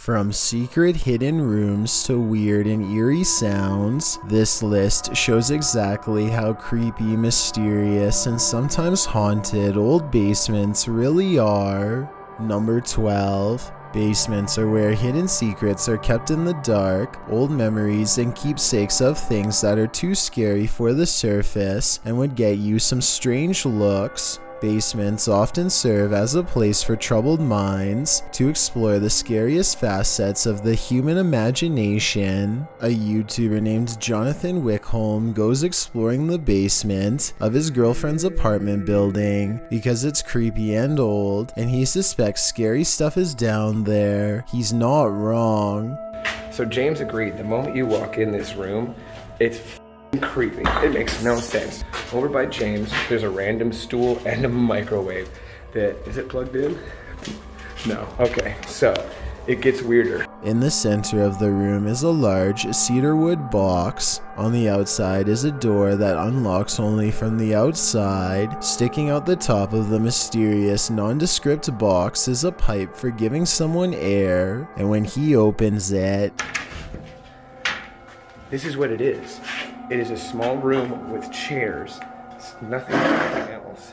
From secret hidden rooms to weird and eerie sounds, this list shows exactly how creepy, mysterious, and sometimes haunted old basements really are. Number 12. Basements are where hidden secrets are kept in the dark, old memories and keepsakes of things that are too scary for the surface and would get you some strange looks. Basements often serve as a place for troubled minds to explore the scariest facets of the human imagination. A YouTuber named Jonathan Wickholm goes exploring the basement of his girlfriend's apartment building because it's creepy and old, and he suspects scary stuff is down there. He's not wrong. So James agreed, the moment you walk in this room, it's creepy. It makes no sense. Over by James, there's a random stool and a microwave that, is it plugged in? No. Okay, so it gets weirder. In the center of the room is a large cedarwood box. On the outside is a door that unlocks only from the outside. Sticking out the top of the mysterious, nondescript box is a pipe for giving someone air, and when he opens it, this is what it is. It is a small room with chairs. It's nothing else.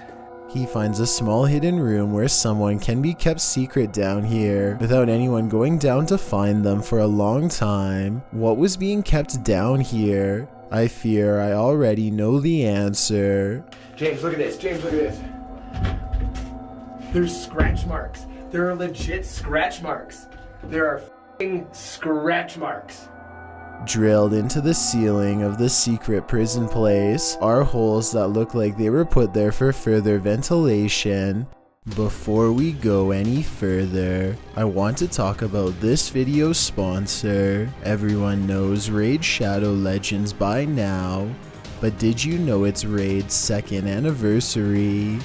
He finds a small hidden room where someone can be kept secret down here without anyone going down to find them for a long time. What was being kept down here? I fear I already know the answer. James, look at this. James, look at this. There's scratch marks. There are legit scratch marks. There are f***ing scratch marks. Drilled into the ceiling of the secret prison place are holes that look like they were put there for further ventilation. Before we go any further, I want to talk about this video's sponsor. Everyone knows Raid Shadow Legends by now, but did you know it's Raid's 2nd anniversary?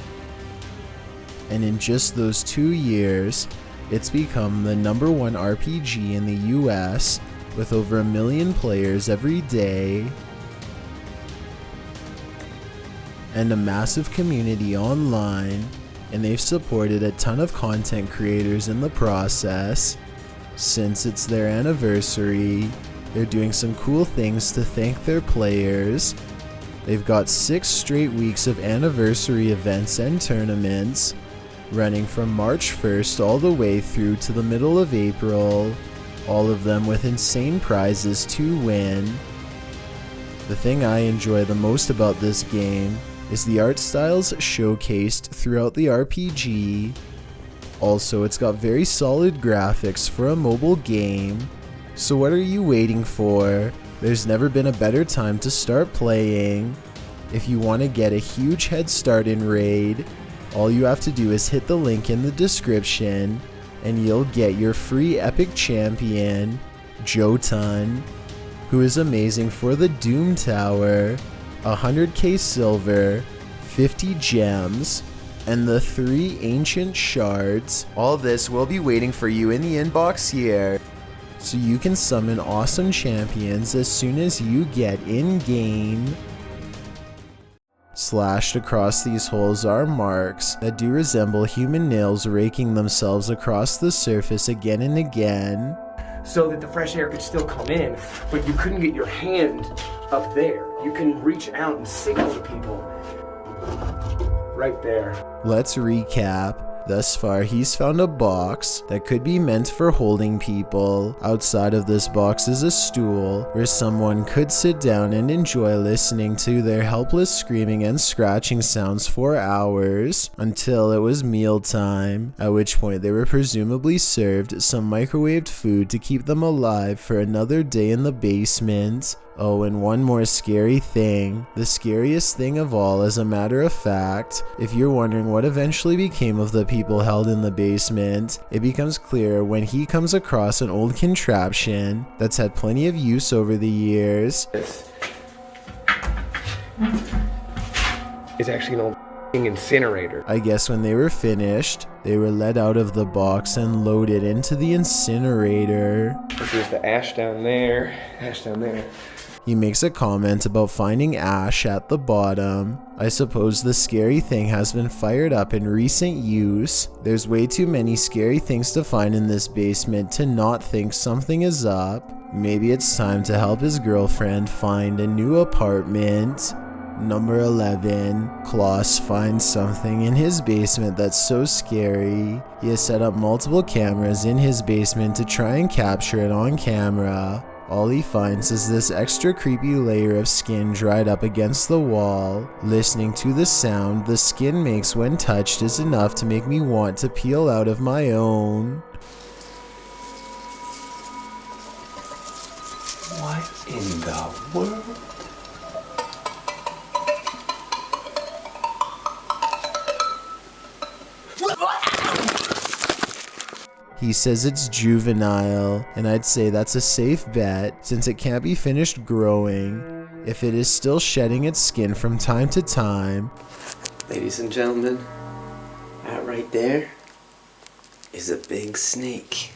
And in just those 2 years, it's become the #1 RPG in the US, with over 1 million players every day, and a massive community online, and they've supported a ton of content creators in the process. Since it's their anniversary, they're doing some cool things to thank their players. They've got 6 straight weeks of anniversary events and tournaments, running from March 1st all the way through to the middle of April. All of them with insane prizes to win. The thing I enjoy the most about this game is the art styles showcased throughout the RPG. Also, it's got very solid graphics for a mobile game. So what are you waiting for? There's never been a better time to start playing. If you want to get a huge head start in Raid, all you have to do is hit the link in the description, and you'll get your free epic champion, Jotun, who is amazing for the Doom Tower, 100k silver, 50 gems, and the 3 ancient shards. All this will be waiting for you in the inbox here, so you can summon awesome champions as soon as you get in-game. Slashed across these holes are marks that do resemble human nails raking themselves across the surface again and again. So that the fresh air could still come in, but you couldn't get your hand up there. You can reach out and signal to people. Right there. Let's recap. Thus far, he's found a box that could be meant for holding people. Outside of this box is a stool where someone could sit down and enjoy listening to their helpless screaming and scratching sounds for hours until it was mealtime, at which point they were presumably served some microwaved food to keep them alive for another day in the basement. Oh, and one more scary thing. The scariest thing of all, as a matter of fact. If you're wondering what eventually became of the people held in the basement, it becomes clear when he comes across an old contraption that's had plenty of use over the years. It's actually an old incinerator. I guess when they were finished, they were let out of the box and loaded into the incinerator. There's the ash down there, ash down there. He makes a comment about finding ash at the bottom. I suppose the scary thing has been fired up in recent use. There's way too many scary things to find in this basement to not think something is up. Maybe it's time to help his girlfriend find a new apartment. Number 11. Klaus finds something in his basement that's so scary. He has set up multiple cameras in his basement to try and capture it on camera. All he finds is this extra creepy layer of skin dried up against the wall. Listening to the sound the skin makes when touched is enough to make me want to peel out of my own. What in the world? He says it's juvenile, and I'd say that's a safe bet since it can't be finished growing if it is still shedding its skin from time to time. Ladies and gentlemen, that right there is a big snake.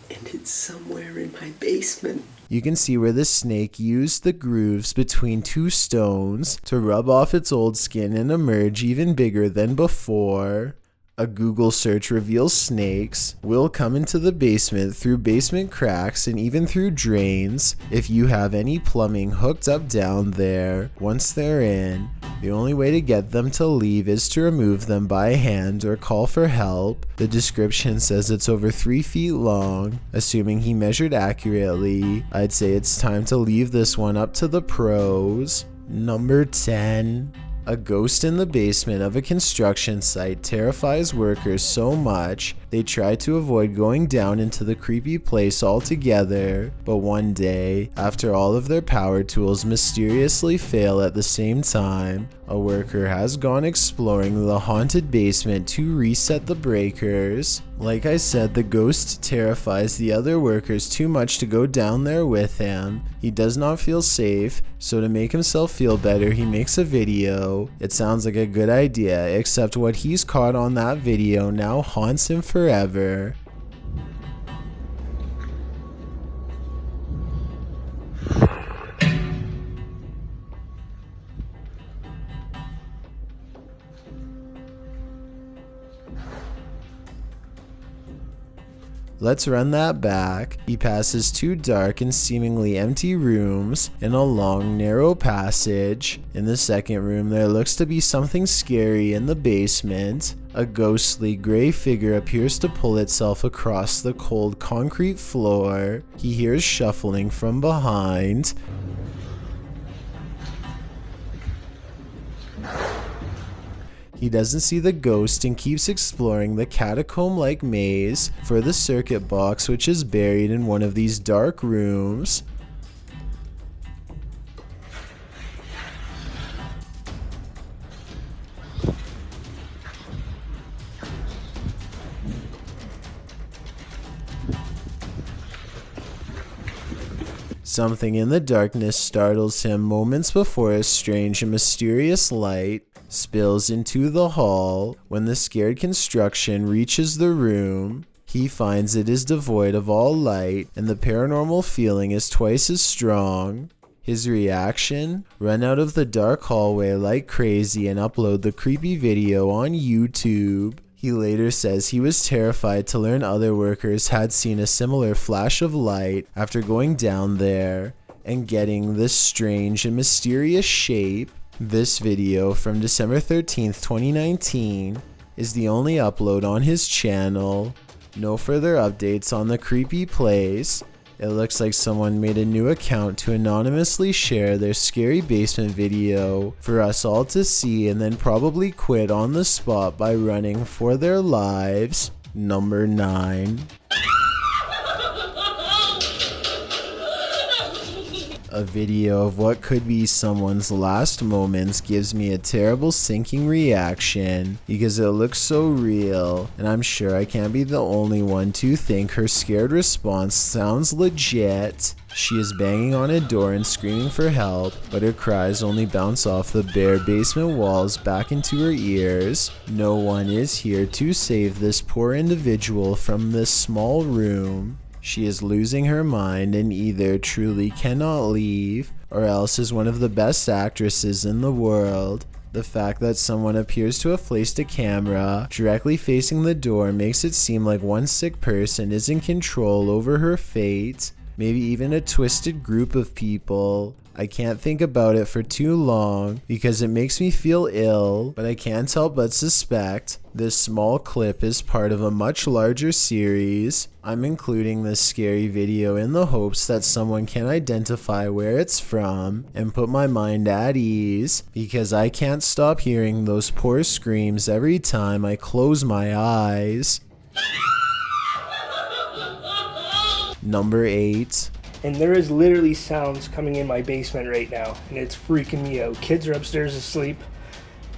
And it's somewhere in my basement. You can see where the snake used the grooves between two stones to rub off its old skin and emerge even bigger than before. A Google search reveals snakes will come into the basement through basement cracks and even through drains if you have any plumbing hooked up down there. Once they're in, the only way to get them to leave is to remove them by hand or call for help. The description says it's over 3 feet long. Assuming he measured accurately, I'd say it's time to leave this one up to the pros. Number 10. A ghost in the basement of a construction site terrifies workers so much they try to avoid going down into the creepy place altogether. But one day, after all of their power tools mysteriously fail at the same time, a worker has gone exploring the haunted basement to reset the breakers. Like I said, the ghost terrifies the other workers too much to go down there with him. He does not feel safe, so to make himself feel better, he makes a video. It sounds like a good idea, except what he's caught on that video now haunts him forever. Let's run that back. He passes 2 dark and seemingly empty rooms and a long, narrow passage. In the second room, there looks to be something scary in the basement. A ghostly gray figure appears to pull itself across the cold concrete floor. He hears shuffling from behind. He doesn't see the ghost and keeps exploring the catacomb-like maze for the circuit box, which is buried in one of these dark rooms. Something in the darkness startles him moments before a strange and mysterious light spills into the hall. When the scared construction reaches the room, he finds it is devoid of all light and the paranormal feeling is twice as strong. His reaction? Run out of the dark hallway like crazy and upload the creepy video on YouTube. He later says he was terrified to learn other workers had seen a similar flash of light after going down there and getting this strange and mysterious shape. This video from December 13th, 2019 is the only upload on his channel. No further updates on the creepy place. It looks like someone made a new account to anonymously share their scary basement video for us all to see and then probably quit on the spot by running for their lives. Number 9. A video of what could be someone's last moments gives me a terrible sinking reaction because it looks so real, and I'm sure I can't be the only one to think her scared response sounds legit. She is banging on a door and screaming for help, but her cries only bounce off the bare basement walls back into her ears. No one is here to save this poor individual from this small room. She is losing her mind and either truly cannot leave, or else is one of the best actresses in the world. The fact that someone appears to have placed a camera directly facing the door makes it seem like one sick person is in control over her fate. Maybe even a twisted group of people. I can't think about it for too long because it makes me feel ill, but I can't help but suspect this small clip is part of a much larger series. I'm including this scary video in the hopes that someone can identify where it's from and put my mind at ease, because I can't stop hearing those poor screams every time I close my eyes. Number 8. And there is literally sounds coming in my basement right now, and it's freaking me out. Kids are upstairs asleep,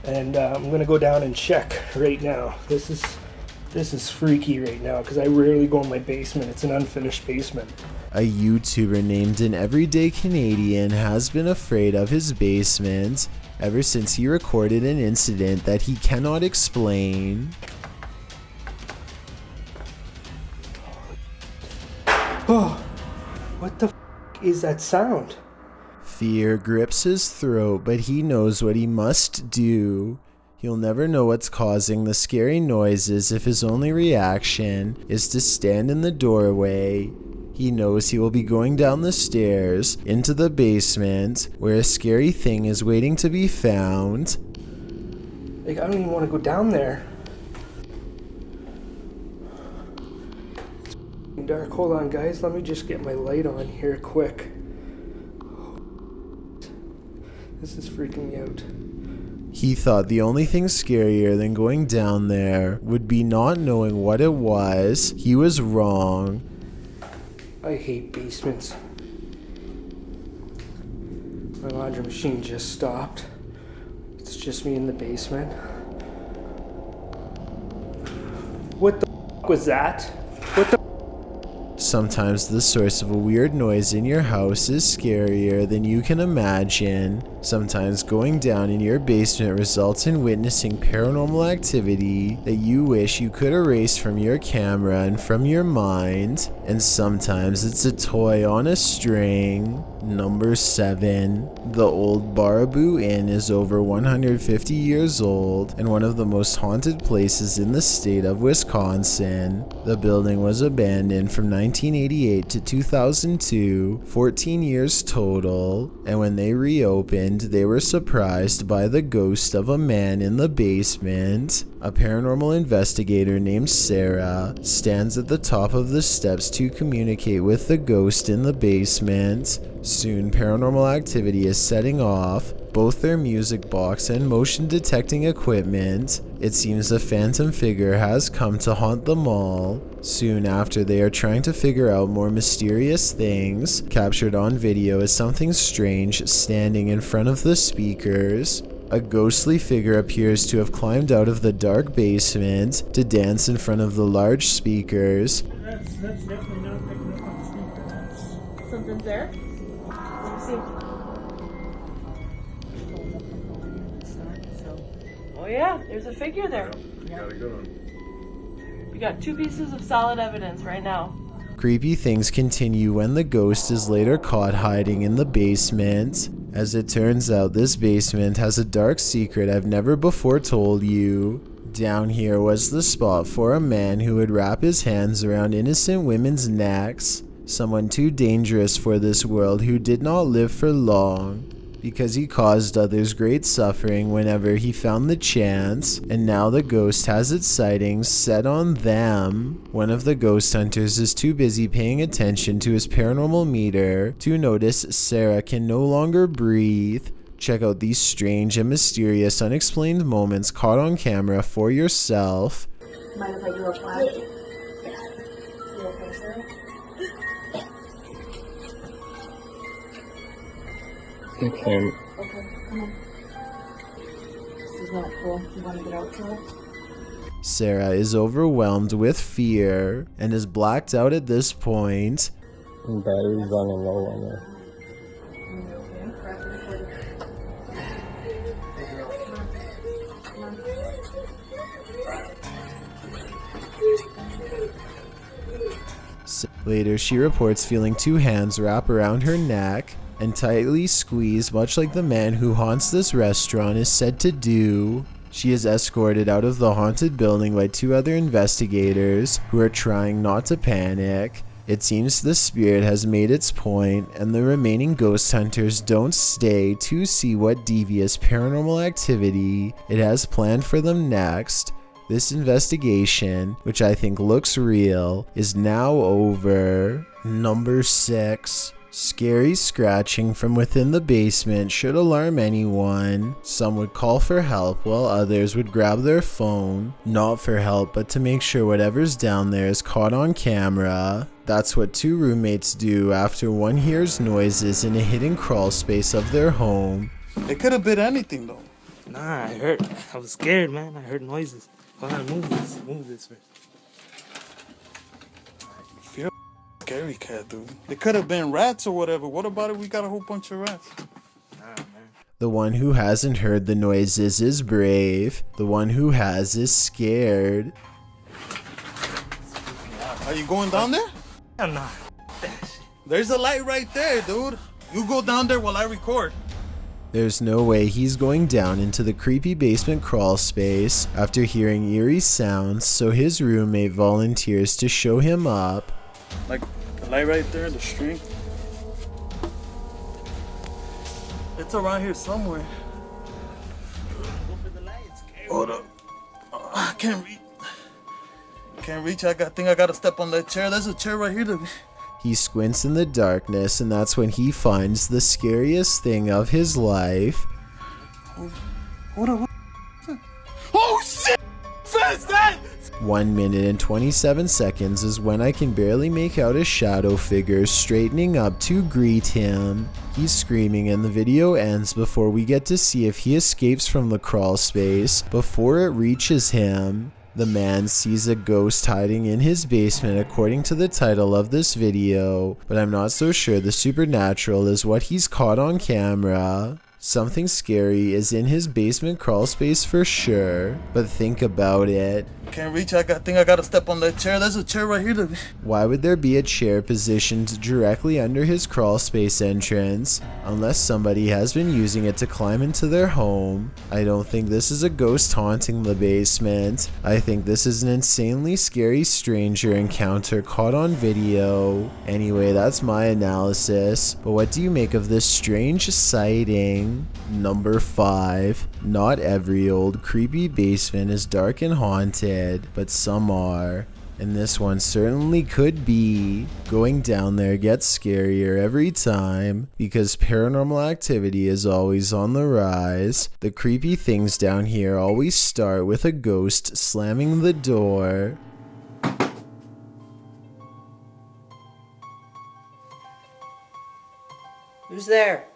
and I'm gonna go down and check right now. This is freaky right now because I rarely go in my basement. It's an unfinished basement. A YouTuber named An Everyday Canadian has been afraid of his basement ever since he recorded an incident that he cannot explain. Oh, what the is that sound? Fear grips his throat, but he knows what he must do. He'll never know what's causing the scary noises if his only reaction is to stand in the doorway. He knows he will be going down the stairs into the basement where a scary thing is waiting to be found. Like, I don't even want to go down there. It's dark. Hold on, guys. Let me just get my light on here quick. This is freaking me out. He thought the only thing scarier than going down there would be not knowing what it was. He was wrong. I hate basements. My laundry machine just stopped. It's just me in the basement. What the was that? What the? Sometimes the source of a weird noise in your house is scarier than you can imagine. Sometimes going down in your basement results in witnessing paranormal activity that you wish you could erase from your camera and from your mind. And sometimes it's a toy on a string. Number 7. The old Baraboo Inn is over 150 years old and one of the most haunted places in the state of Wisconsin. The building was abandoned from 1988 to 2002, 14 years total, and when they reopened, they were surprised by the ghost of a man in the basement. A paranormal investigator named Sarah stands at the top of the steps to communicate with the ghost in the basement. Soon, paranormal activity is setting off, both their music box and motion detecting equipment. It seems a phantom figure has come to haunt them all. Soon after, they are trying to figure out more mysterious things. Captured on video is something strange standing in front of the speakers. A ghostly figure appears to have climbed out of the dark basement to dance in front of the large speakers. That's definitely not picking up on the speaker. Something's there? Let me see. Oh yeah, there's a figure there. You got a good one. We got 2 pieces of solid evidence right now. Creepy things continue when the ghost is later caught hiding in the basement. As it turns out, this basement has a dark secret I've never before told you. Down here was the spot for a man who would wrap his hands around innocent women's necks. Someone too dangerous for this world who did not live for long, because he caused others great suffering whenever he found the chance, and now the ghost has its sightings set on them. One of the ghost hunters is too busy paying attention to his paranormal meter to notice Sarah can no longer breathe. Check out these strange and mysterious unexplained moments caught on camera for yourself. Mind if I do a flash? You okay, sir? Okay. Okay, come on. This is not cool. You want to get outside? Sarah is overwhelmed with fear and is blacked out at this point. Battery's running low on there. Later, she reports feeling two hands wrap around her neck and tightly squeeze, much like the man who haunts this restaurant is said to do. She is escorted out of the haunted building by two other investigators who are trying not to panic. It seems the spirit has made its point, and the remaining ghost hunters don't stay to see what devious paranormal activity it has planned for them next. This investigation, which I think looks real, is now over. Number 6. Scary scratching from within the basement should alarm anyone. Some would call for help while others would grab their phone, not for help but to make sure whatever's down there is caught on camera. That's what two roommates do after one hears noises in a hidden crawl space of their home. It could have been anything though. Nah, I was scared, man. I heard noises. Hold on, move this first. You're a scary cat, dude. It could have been rats or whatever. What about it? We got a whole bunch of rats. Nah, man. The one who hasn't heard the noises is brave. The one who has is scared. Are you going down there? Hell nah. That shit. There's a light right there, dude. You go down there while I record. There's no way he's going down into the creepy basement crawl space after hearing eerie sounds, so his roommate volunteers to show him up. Like the light right there, the string. It's around here somewhere. Go for the lights. Hold up. I can't reach. I think I gotta step on that chair. There's a chair right here. He squints in the darkness, and that's when he finds the scariest thing of his life. Hold up. Oh shit! What's that? 1 minute and 27 seconds is when I can barely make out a shadow figure straightening up to greet him. He's screaming and the video ends before we get to see if he escapes from the crawl space before it reaches him. The man sees a ghost hiding in his basement according to the title of this video, but I'm not so sure the supernatural is what he's caught on camera. Something scary is in his basement crawl space for sure, but think about it. Can't reach. I think I gotta step on that chair. There's a chair right here. Why would there be a chair positioned directly under his crawl space entrance? Unless somebody has been using it to climb into their home. I don't think this is a ghost haunting the basement. I think this is an insanely scary stranger encounter caught on video. Anyway, that's my analysis. But what do you make of this strange sighting? Number 5. Not every old creepy basement is dark and haunted, but some are. And this one certainly could be. Going down there gets scarier every time because paranormal activity is always on the rise. The creepy things down here always start with a ghost slamming the door. Who's there?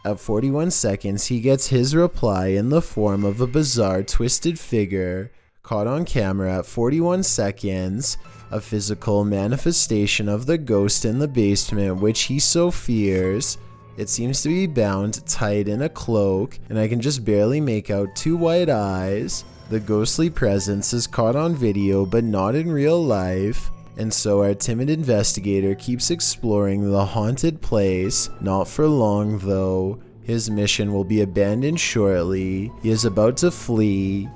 At 41 seconds, he gets his reply in the form of a bizarre twisted figure. Caught on camera at 41 seconds, a physical manifestation of the ghost in the basement which he so fears. It seems to be bound tight in a cloak, and I can just barely make out 2 white eyes. The ghostly presence is caught on video but not in real life. And so our timid investigator keeps exploring the haunted place. Not for long though. His mission will be abandoned shortly. He is about to flee.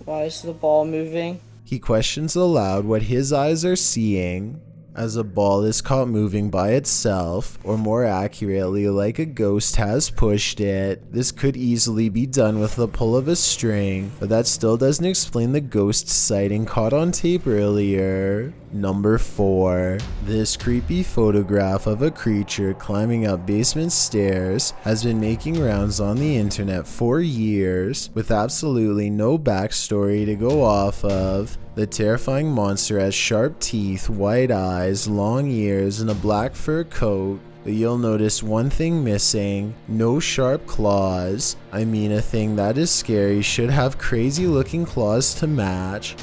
Why is the ball moving? He questions aloud what his eyes are seeing. as a ball is caught moving by itself, or more accurately, like a ghost has pushed it. This could easily be done with the pull of a string, but that still doesn't explain the ghost sighting caught on tape earlier. Number 4. This creepy photograph of a creature climbing up basement stairs has been making rounds on the internet for years, with absolutely no backstory to go off of. The terrifying monster has sharp teeth, white eyes, long ears, and a black fur coat. But you'll notice one thing missing: no sharp claws. I mean, a thing that is scary should have crazy looking claws to match.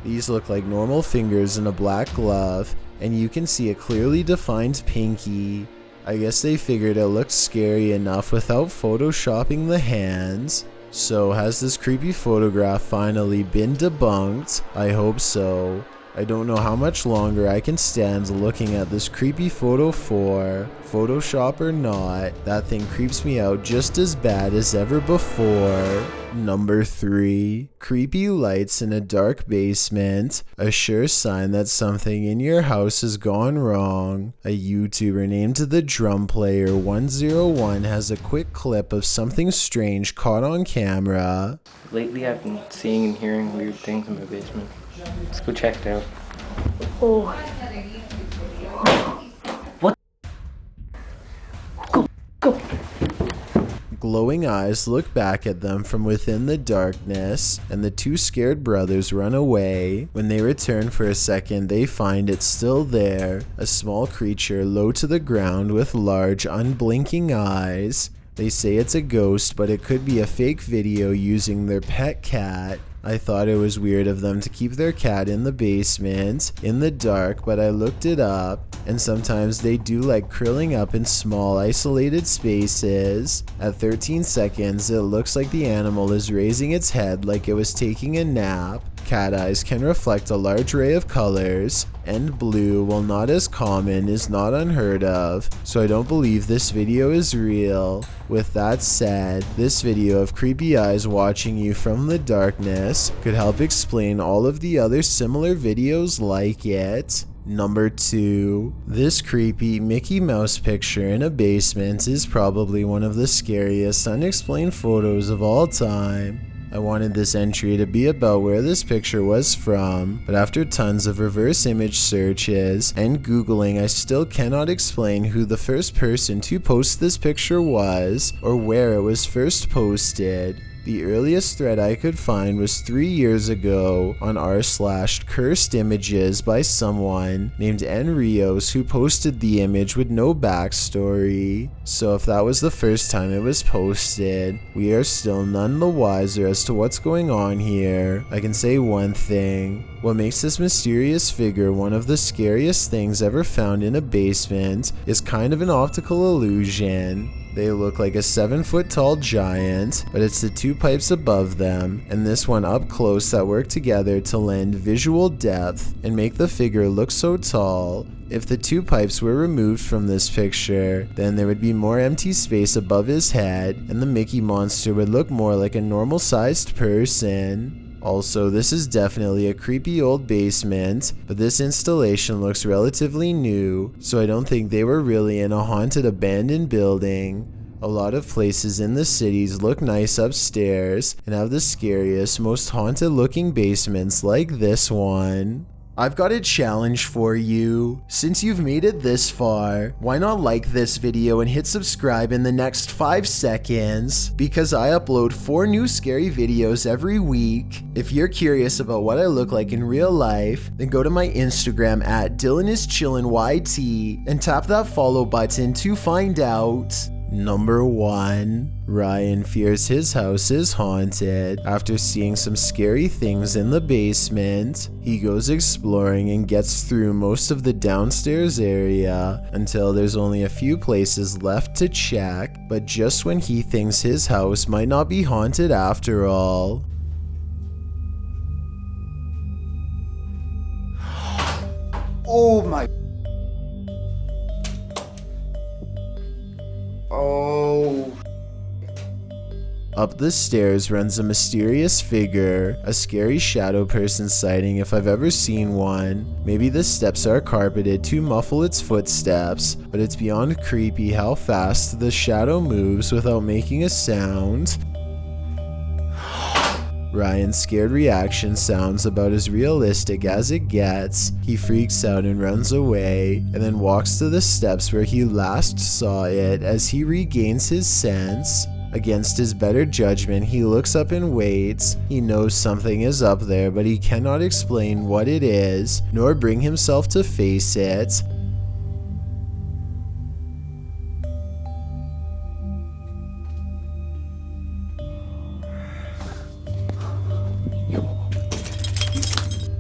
These look like normal fingers in a black glove, and you can see a clearly defined pinky. I guess they figured it looked scary enough without photoshopping the hands. So has this creepy photograph finally been debunked? I hope so. I don't know how much longer I can stand looking at this creepy photo for. Photoshop or not, that thing creeps me out just as bad as ever before. Number 3. Creepy lights in a dark basement. A sure sign that something in your house has gone wrong. A YouTuber named The Drum Player 101 has a quick clip of something strange caught on camera. Lately I've been seeing and hearing weird things in my basement. Let's go check it out. Oh. Glowing eyes look back at them from within the darkness, and the two scared brothers run away. When they return for a second, they find it still there, a small creature low to the ground with large, unblinking eyes. They say it's a ghost, but it could be a fake video using their pet cat. I thought it was weird of them to keep their cat in the basement, in the dark, but I looked it up, and sometimes they do like curling up in small, isolated spaces. At 13 seconds, it looks like the animal is raising its head like it was taking a nap. Cat eyes can reflect a large array of colors, and blue, while not as common, is not unheard of, so I don't believe this video is real. With that said, this video of creepy eyes watching you from the darkness could help explain all of the other similar videos like it. Number 2. This creepy Mickey Mouse picture in a basement is probably one of the scariest unexplained photos of all time. I wanted this entry to be about where this picture was from, but after tons of reverse image searches and Googling, I still cannot explain who the first person to post this picture was or where it was first posted. The earliest thread I could find was 3 years ago on r/cursed images by someone named Enrios, who posted the image with no backstory. So if that was the first time it was posted, we are still none the wiser as to what's going on here. I can say one thing: what makes this mysterious figure one of the scariest things ever found in a basement is kind of an optical illusion. They look like a 7-foot tall giant, but it's the two pipes above them and this one up close that work together to lend visual depth and make the figure look so tall. If the two pipes were removed from this picture, then there would be more empty space above his head and the Mickey monster would look more like a normal sized person. Also, this is definitely a creepy old basement, but this installation looks relatively new, so I don't think they were really in a haunted abandoned building. A lot of places in the cities look nice upstairs and have the scariest, most haunted looking basements like this one. I've got a challenge for you. Since you've made it this far, why not like this video and hit subscribe in the next 5 seconds? Because I upload 4 new scary videos every week. If you're curious about what I look like in real life, then go to my Instagram at DylanIsChillinYT and tap that follow button to find out. Number 1. Ryan fears his house is haunted. After seeing some scary things in the basement, he goes exploring and gets through most of the downstairs area until there's only a few places left to check, but just when he thinks his house might not be haunted after all. Oh my... Oh... Up the stairs runs a mysterious figure, a scary shadow person sighting if I've ever seen one. Maybe the steps are carpeted to muffle its footsteps, but it's beyond creepy how fast the shadow moves without making a sound. Ryan's scared reaction sounds about as realistic as it gets. He freaks out and runs away, and then walks to the steps where he last saw it as he regains his sense. Against his better judgment, he looks up and waits. He knows something is up there, but he cannot explain what it is, nor bring himself to face it.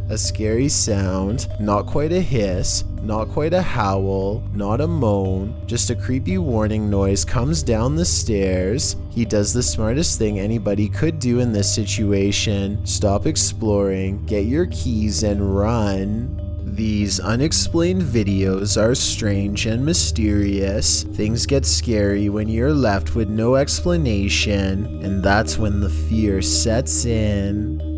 A scary sound, not quite a hiss, not quite a howl, not a moan, just a creepy warning noise comes down the stairs. He does the smartest thing anybody could do in this situation: stop exploring, get your keys and run. These unexplained videos are strange and mysterious. Things get scary when you're left with no explanation, and that's when the fear sets in.